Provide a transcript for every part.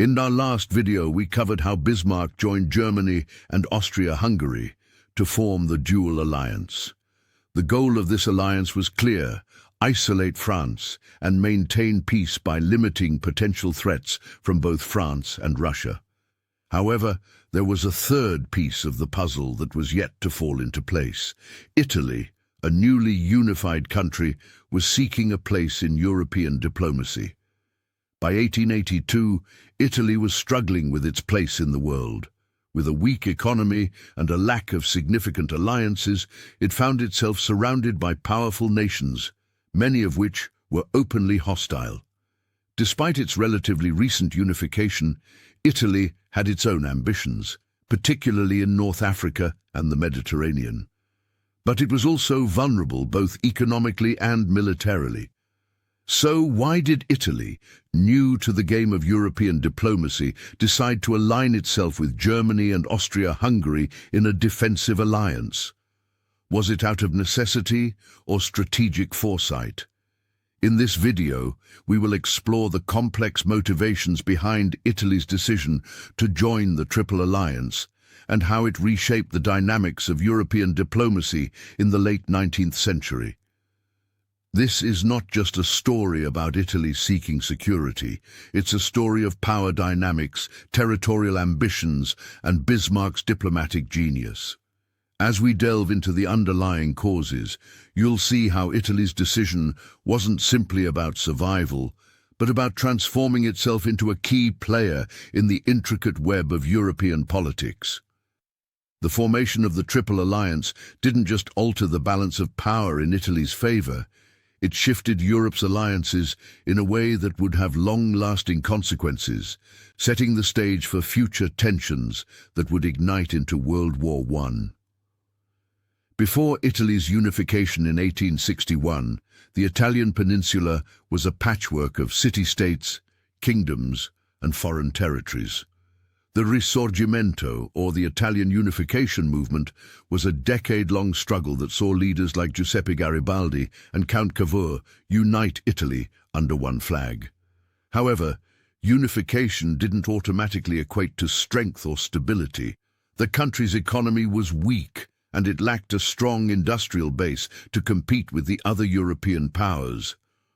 In our last video, we covered how Bismarck joined Germany and Austria-Hungary to form the Dual Alliance. The goal of this alliance was clear: isolate France and maintain peace by limiting potential threats from both France and Russia. However, there was a third piece of the puzzle that was yet to fall into place. Italy, a newly unified country, was seeking a place in European diplomacy. By 1882, Italy was struggling with its place in the world. With a weak economy and a lack of significant alliances, it found itself surrounded by powerful nations, many of which were openly hostile. Despite its relatively recent unification, Italy had its own ambitions, particularly in North Africa and the Mediterranean. But it was also vulnerable both economically and militarily. So why did Italy, new to the game of European diplomacy, decide to align itself with Germany and Austria-Hungary in a defensive alliance? Was it out of necessity or strategic foresight? In this video, we will explore the complex motivations behind Italy's decision to join the Triple Alliance and how it reshaped the dynamics of European diplomacy in the late 19th century. This is not just a story about Italy seeking security. It's a story of power dynamics, territorial ambitions, and Bismarck's diplomatic genius. As we delve into the underlying causes, you'll see how Italy's decision wasn't simply about survival, but about transforming itself into a key player in the intricate web of European politics. The formation of the Triple Alliance didn't just alter the balance of power in Italy's favor. It shifted Europe's alliances in a way that would have long-lasting consequences, setting the stage for future tensions that would ignite into World War I. Before Italy's unification in 1861, the Italian peninsula was a patchwork of city-states, kingdoms, and foreign territories. The Risorgimento, or the Italian unification movement, was a decade-long struggle that saw leaders like Giuseppe Garibaldi and Count Cavour unite Italy under one flag. However, unification didn't automatically equate to strength or stability. The country's economy was weak, and it lacked a strong industrial base to compete with the other European powers.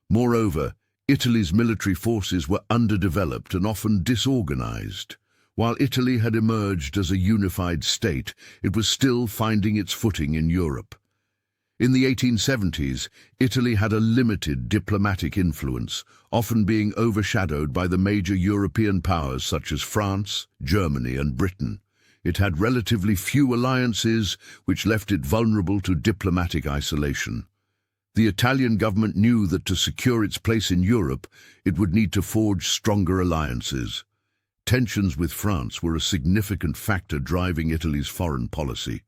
Moreover, Italy's military forces were underdeveloped and often disorganized. While Italy had emerged as a unified state, it was still finding its footing in Europe. In the 1870s, Italy had a limited diplomatic influence, often being overshadowed by the major European powers such as France, Germany, and Britain. It had relatively few alliances, which left it vulnerable to diplomatic isolation. The Italian government knew that to secure its place in Europe, it would need to forge stronger alliances. Tensions with France were a significant factor driving Italy's foreign policy.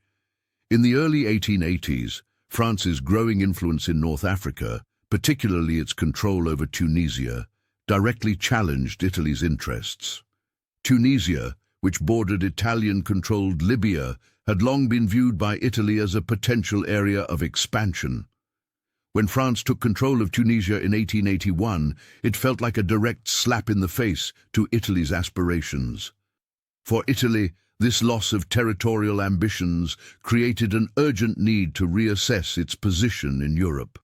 In the early 1880s, France's growing influence in North Africa, particularly its control over Tunisia, directly challenged Italy's interests. Tunisia, which bordered Italian-controlled Libya, had long been viewed by Italy as a potential area of expansion. When France took control of Tunisia in 1881, it felt like a direct slap in the face to Italy's aspirations. For Italy, this loss of territorial ambitions created an urgent need to reassess its position in Europe.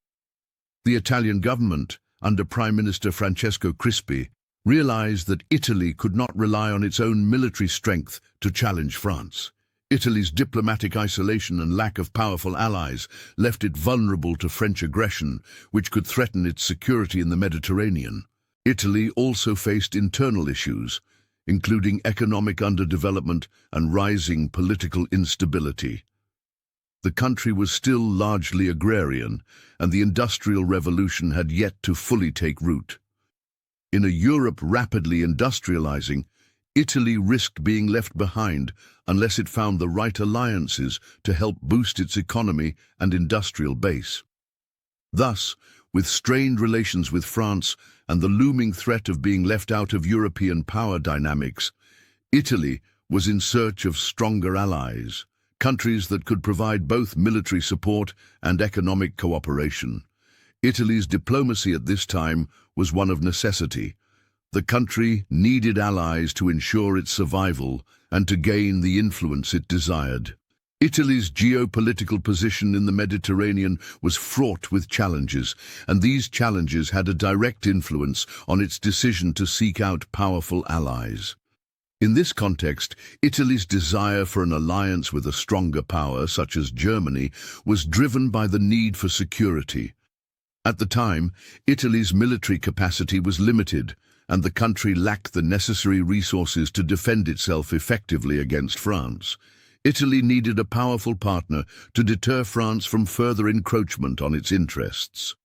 The Italian government, under Prime Minister Francesco Crispi, realized that Italy could not rely on its own military strength to challenge France. Italy's diplomatic isolation and lack of powerful allies left it vulnerable to French aggression, which could threaten its security in the Mediterranean. Italy also faced internal issues, including economic underdevelopment and rising political instability. The country was still largely agrarian, and the Industrial Revolution had yet to fully take root. In a Europe rapidly industrializing, Italy risked being left behind unless it found the right alliances to help boost its economy and industrial base. Thus, with strained relations with France and the looming threat of being left out of European power dynamics, Italy was in search of stronger allies, countries that could provide both military support and economic cooperation. Italy's diplomacy at this time was one of necessity. The country needed allies to ensure its survival and to gain the influence it desired. Italy's geopolitical position in the Mediterranean was fraught with challenges, and these challenges had a direct influence on its decision to seek out powerful allies. In this context, Italy's desire for an alliance with a stronger power, such as Germany, was driven by the need for security. At the time, Italy's military capacity was limited, and the country lacked the necessary resources to defend itself effectively against France. Italy needed a powerful partner to deter France from further encroachment on its interests.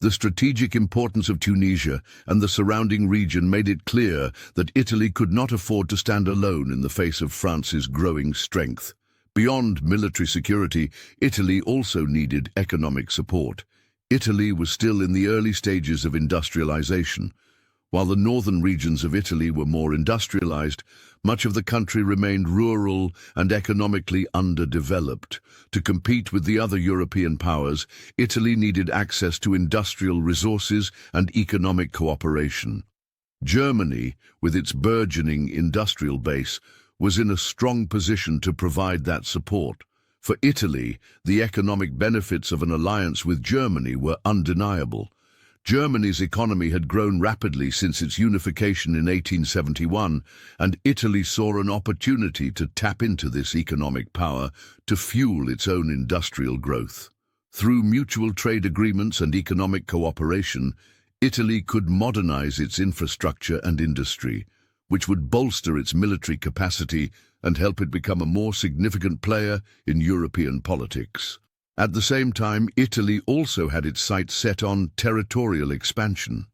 The strategic importance of Tunisia and the surrounding region made it clear that Italy could not afford to stand alone in the face of France's growing strength. Beyond military security, Italy also needed economic support. Italy was still in the early stages of industrialization. While the northern regions of Italy were more industrialized, much of the country remained rural and economically underdeveloped. To compete with the other European powers, Italy needed access to industrial resources and economic cooperation. Germany, with its burgeoning industrial base, was in a strong position to provide that support. For Italy, the economic benefits of an alliance with Germany were undeniable. Germany's economy had grown rapidly since its unification in 1871, and Italy saw an opportunity to tap into this economic power to fuel its own industrial growth. Through mutual trade agreements and economic cooperation, Italy could modernize its infrastructure and industry, which would bolster its military capacity and help it become a more significant player in European politics. At the same time, Italy also had its sights set on territorial expansion.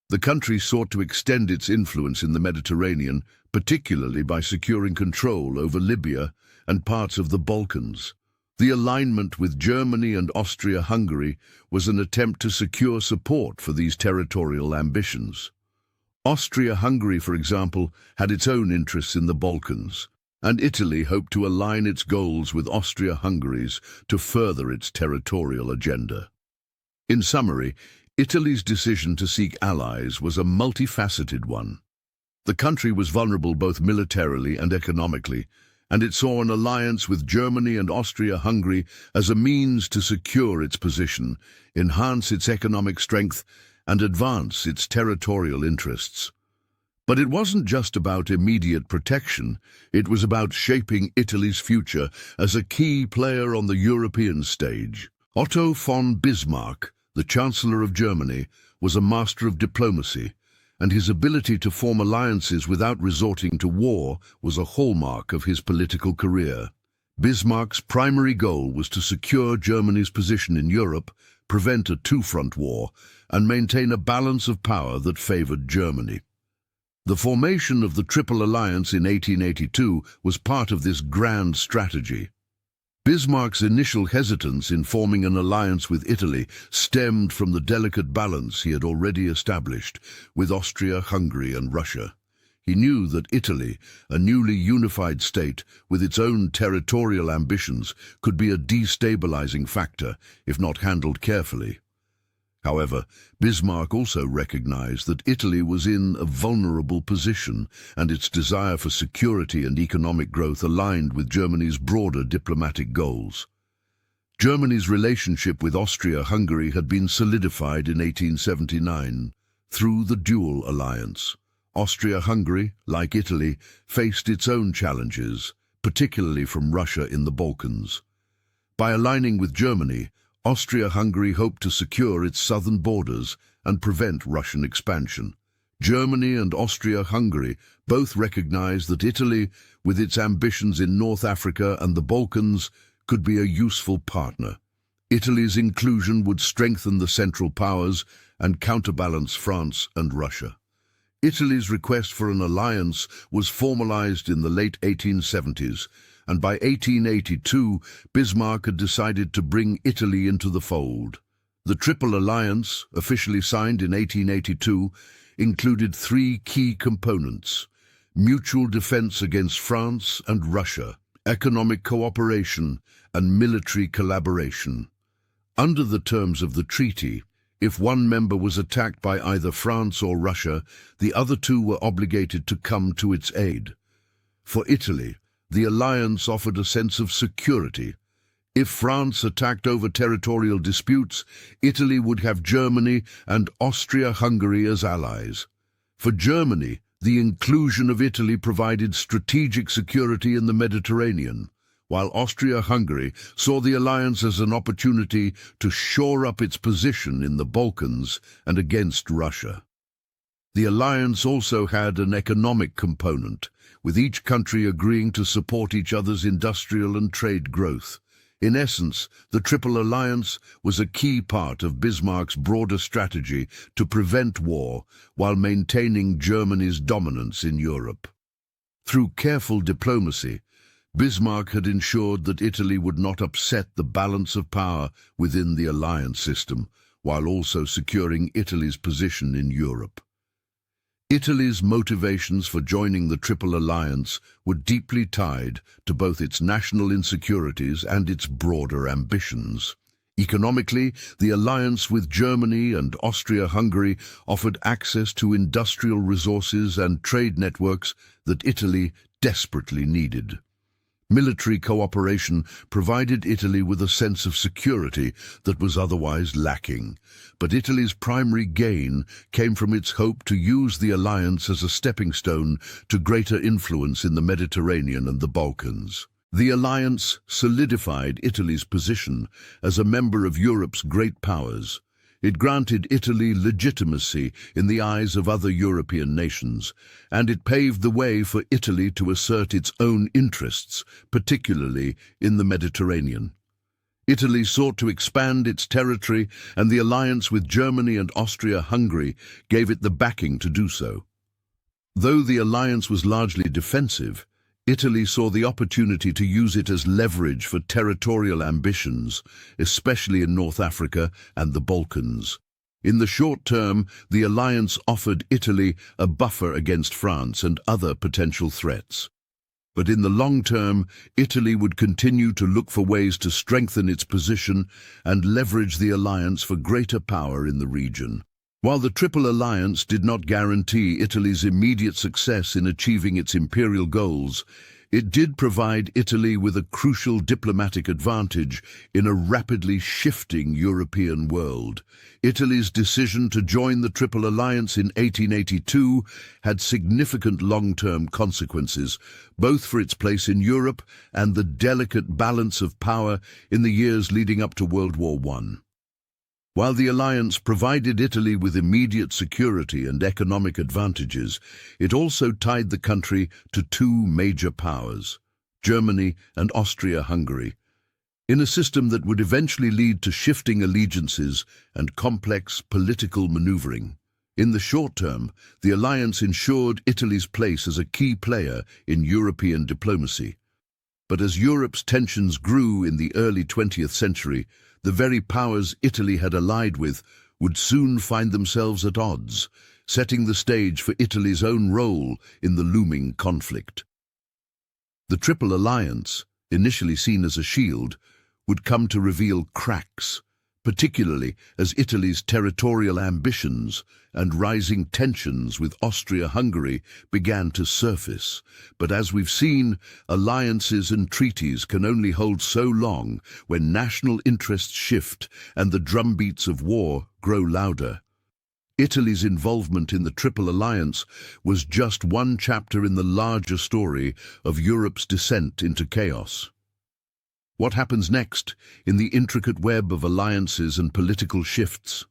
The country sought to extend its influence in the Mediterranean, particularly by securing control over Libya and parts of the Balkans. The alignment with Germany and Austria-Hungary was an attempt to secure support for these territorial ambitions. Austria-Hungary, for example, had its own interests in the Balkans, and Italy hoped to align its goals with Austria-Hungary's to further its territorial agenda. In summary, Italy's decision to seek allies was a multifaceted one. The country was vulnerable both militarily and economically, and it saw an alliance with Germany and Austria-Hungary as a means to secure its position, enhance its economic strength, and advance its territorial interests. But it wasn't just about immediate protection, it was about shaping Italy's future as a key player on the European stage. Otto von Bismarck, the Chancellor of Germany, was a master of diplomacy, and his ability to form alliances without resorting to war was a hallmark of his political career. Bismarck's primary goal was to secure Germany's position in Europe, prevent a two-front war, and maintain a balance of power that favored Germany. The formation of the Triple Alliance in 1882 was part of this grand strategy. Bismarck's initial hesitance in forming an alliance with Italy stemmed from the delicate balance he had already established with Austria-Hungary and Russia. He knew that Italy, a newly unified state with its own territorial ambitions, could be a destabilizing factor if not handled carefully. However, Bismarck also recognized that Italy was in a vulnerable position, and its desire for security and economic growth aligned with Germany's broader diplomatic goals. Germany's relationship with Austria-Hungary had been solidified in 1879 through the dual alliance. Austria-Hungary, like Italy, faced its own challenges, particularly from Russia in the Balkans. By aligning with Germany, Austria-Hungary hoped to secure its southern borders and prevent Russian expansion. Germany and Austria-Hungary both recognized that Italy, with its ambitions in North Africa and the Balkans, could be a useful partner. Italy's inclusion would strengthen the Central Powers and counterbalance France and Russia. Italy's request for an alliance was formalized in the late 1870s, and by 1882, Bismarck had decided to bring Italy into the fold. The Triple Alliance, officially signed in 1882, included three key components: mutual defense against France and Russia, economic cooperation, and military collaboration. Under the terms of the treaty, If one member was attacked by either France or Russia, the other two were obligated to come to its aid. For Italy, the alliance offered a sense of security. If France attacked over territorial disputes, Italy would have Germany and Austria-Hungary as allies. For Germany, the inclusion of Italy provided strategic security in the Mediterranean, while Austria-Hungary saw the alliance as an opportunity to shore up its position in the Balkans and against Russia. The alliance also had an economic component, with each country agreeing to support each other's industrial and trade growth. In essence, the Triple Alliance was a key part of Bismarck's broader strategy to prevent war while maintaining Germany's dominance in Europe. Through careful diplomacy, Bismarck had ensured that Italy would not upset the balance of power within the alliance system, while also securing Italy's position in Europe. Italy's motivations for joining the Triple Alliance were deeply tied to both its national insecurities and its broader ambitions. Economically, the alliance with Germany and Austria-Hungary offered access to industrial resources and trade networks that Italy desperately needed. Military cooperation provided Italy with a sense of security that was otherwise lacking, but Italy's primary gain came from its hope to use the alliance as a stepping stone to greater influence in the Mediterranean and the Balkans. The alliance solidified Italy's position as a member of Europe's great powers. It granted Italy legitimacy in the eyes of other European nations, and it paved the way for Italy to assert its own interests, particularly in the Mediterranean. Italy sought to expand its territory, and the alliance with Germany and Austria-Hungary gave it the backing to do so. Though the alliance was largely defensive, Italy saw the opportunity to use it as leverage for territorial ambitions, especially in North Africa and the Balkans. In the short term, the alliance offered Italy a buffer against France and other potential threats. But in the long term, Italy would continue to look for ways to strengthen its position and leverage the alliance for greater power in the region. While the Triple Alliance did not guarantee Italy's immediate success in achieving its imperial goals, it did provide Italy with a crucial diplomatic advantage in a rapidly shifting European world. Italy's decision to join the Triple Alliance in 1882 had significant long-term consequences, both for its place in Europe and the delicate balance of power in the years leading up to World War I. While the alliance provided Italy with immediate security and economic advantages, it also tied the country to two major powers, Germany and Austria-Hungary, in a system that would eventually lead to shifting allegiances and complex political maneuvering. In the short term, the alliance ensured Italy's place as a key player in European diplomacy. But as Europe's tensions grew in the early 20th century, the very powers Italy had allied with would soon find themselves at odds, setting the stage for Italy's own role in the looming conflict. The Triple Alliance, initially seen as a shield, would come to reveal cracks, particularly as Italy's territorial ambitions and rising tensions with Austria-Hungary began to surface. But as we've seen, alliances and treaties can only hold so long when national interests shift and the drumbeats of war grow louder. Italy's involvement in the Triple Alliance was just one chapter in the larger story of Europe's descent into chaos. What happens next in the intricate web of alliances and political shifts?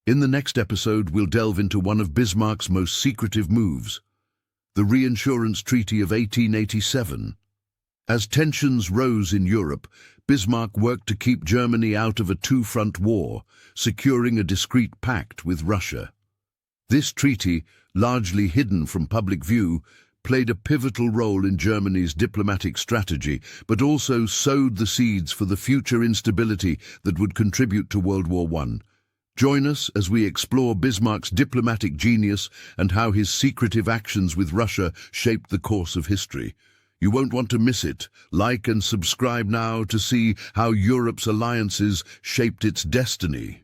In the next episode, we'll delve into one of Bismarck's most secretive moves, the Reinsurance Treaty of 1887. As tensions rose in Europe, Bismarck worked to keep Germany out of a two-front war, securing a discreet pact with Russia. This treaty, largely hidden from public view, played a pivotal role in Germany's diplomatic strategy, but also sowed the seeds for the future instability that would contribute to World War I. Join us as we explore Bismarck's diplomatic genius and how his secretive actions with Russia shaped the course of history. You won't want to miss it. Like and subscribe now to see how Europe's alliances shaped its destiny.